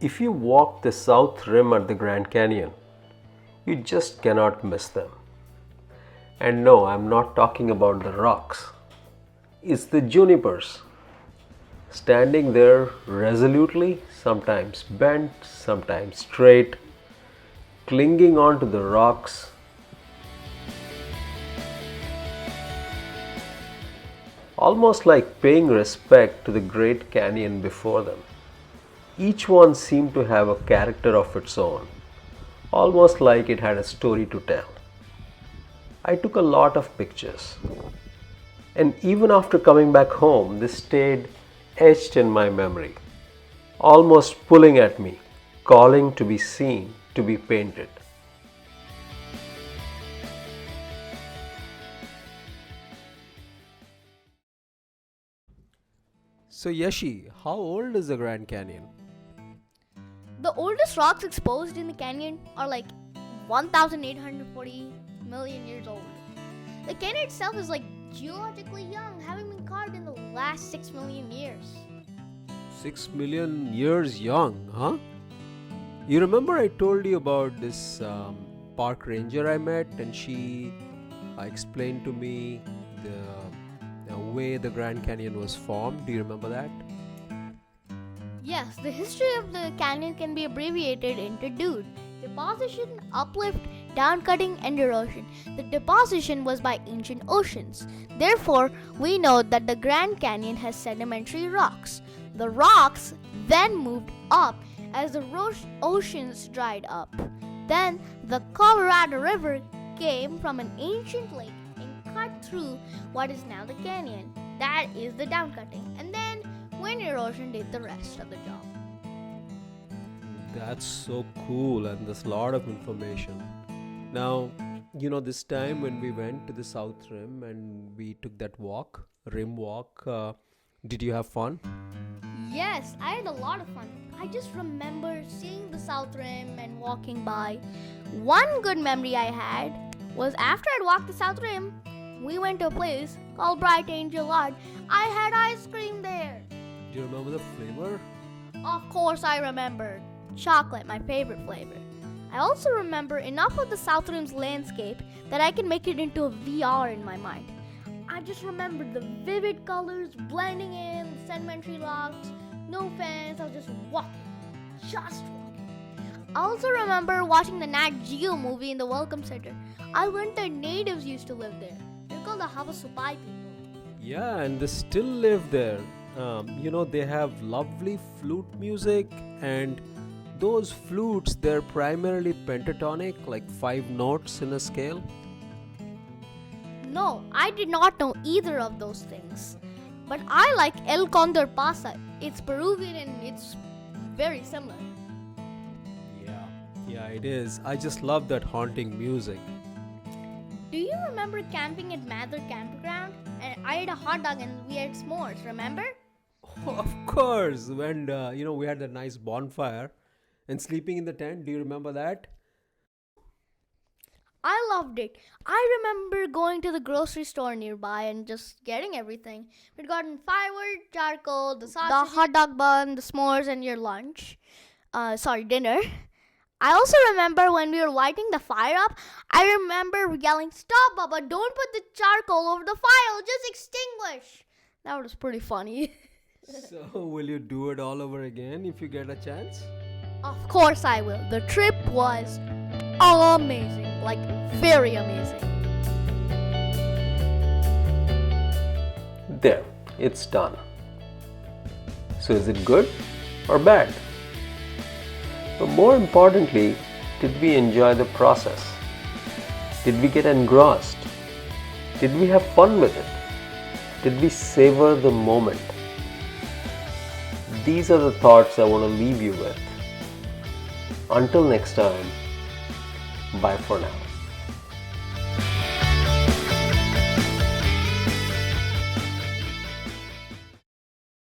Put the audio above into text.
If you walk the south rim at the Grand Canyon, you just cannot miss them. And no, I'm not talking about the rocks. It's the junipers, standing there resolutely, sometimes bent, sometimes straight, clinging onto the rocks. Almost like paying respect to the great canyon before them. Each one seemed to have a character of its own, almost like it had a story to tell. I took a lot of pictures, and even after coming back home, they stayed etched in my memory, almost pulling at me, calling to be seen, to be painted. So Yashi, how old is the Grand Canyon? The oldest rocks exposed in the canyon are like 1,840 million years old. The canyon itself is like geologically young, having been carved in the last 6 million years. 6 million years young, huh? You remember I told you about this park ranger I met, and she explained to me the way the Grand Canyon was formed. Do you remember that? Yes, the history of the canyon can be abbreviated into DUDE: deposition, uplift, downcutting, and erosion. The deposition was by ancient oceans. Therefore, we know that the Grand Canyon has sedimentary rocks. The rocks then moved up as the oceans dried up. Then the Colorado River came from an ancient lake and cut through what is now the canyon. That is the downcutting. And then wind erosion did the rest of the job. That's so cool, and there's a lot of information. Now, this time when we went to the South Rim and we took that walk, rim walk, did you have fun? Yes, I had a lot of fun. I just remember seeing the South Rim and walking by. One good memory I had was after I'd walked the South Rim, we went to a place called Bright Angel Lodge. I had ice cream there. Do you remember the flavor? Of course I remembered. Chocolate, my favorite flavor. I also remember enough of the South Rim's landscape that I can make it into a VR in my mind. I just remembered the vivid colors blending in, the sedimentary rocks, no fence, I was just walking. I also remember watching the Nat Geo movie in the Welcome Center. I learned that natives used to live there. They're called the Havasupai people. Yeah, and they still live there. They have lovely flute music, and those flutes, they're primarily pentatonic, like 5 notes in a scale. No, I did not know either of those things. But I like El Condor Pasa. It's Peruvian and it's very similar. Yeah, it is. I just love that haunting music. Do you remember camping at Mather Campground? And I ate a hot dog and we had s'mores, remember? Of course, when we had that nice bonfire and sleeping in the tent. Do you remember that? I loved it. I remember going to the grocery store nearby and just getting everything. We'd gotten firewood, charcoal, the sausage, the hot dog bun, the s'mores, and your lunch. Dinner. I also remember when we were lighting the fire up, I remember yelling, "Stop, Baba, don't put the charcoal over the fire, it'll just extinguish." That was pretty funny. So, will you do it all over again if you get a chance? Of course I will. The trip was amazing. Like, very amazing. There, it's done. So, is it good or bad? But more importantly, did we enjoy the process? Did we get engrossed? Did we have fun with it? Did we savor the moment? These are the thoughts I want to leave you with. Until next time, bye for now.